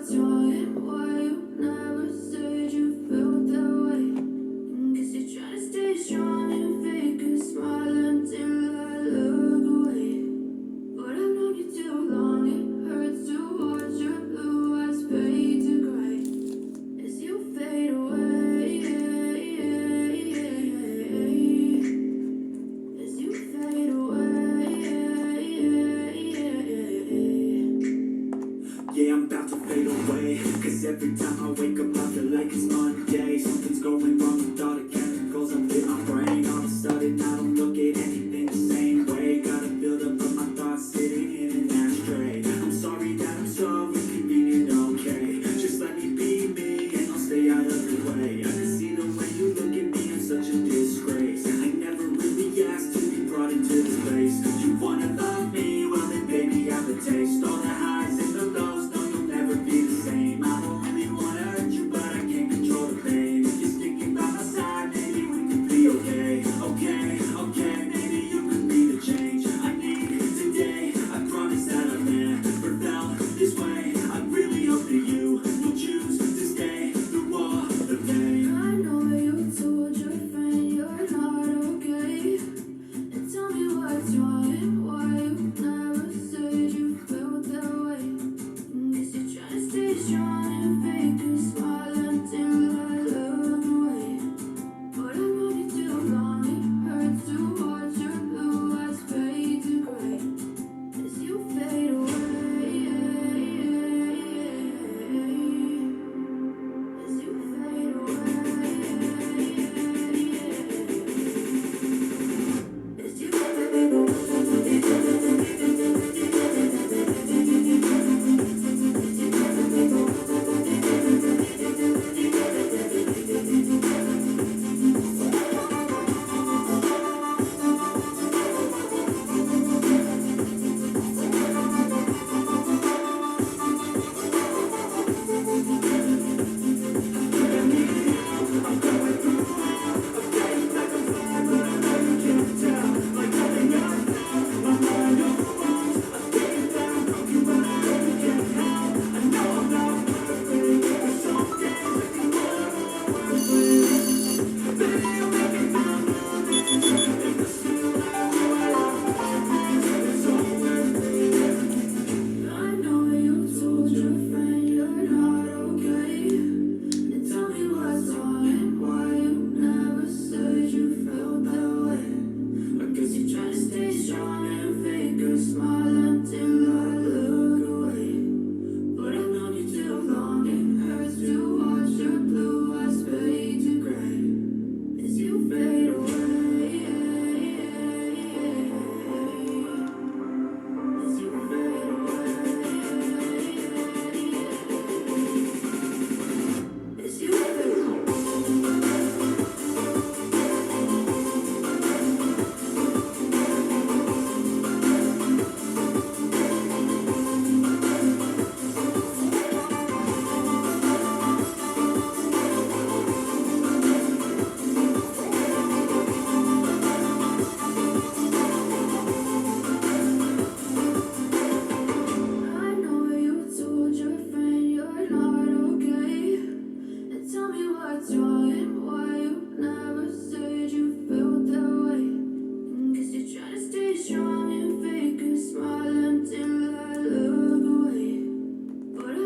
what's wrong and why you never said you felt that way. Guess you're trying to stay strong and fake a smile until I look away. But I've known you too long, it hurts to watch your blue eyes fade to gray as you fade away. As you fade away. Yeah, I'm about to fade away, cause every time I wake up I feel like it's Monday. Something's going wrong with all the chemicals up in my brain. All of a sudden I don't look at anything the same way. Gotta build up of my thoughts sitting in an ashtray. I'm sorry that I'm so inconvenient, okay? Just let me be me and I'll stay out of the way. I can see the way you look at me, I'm such a disgrace. I never really asked to be brought into this place. You wanna love me? Well then baby, have a taste. All the high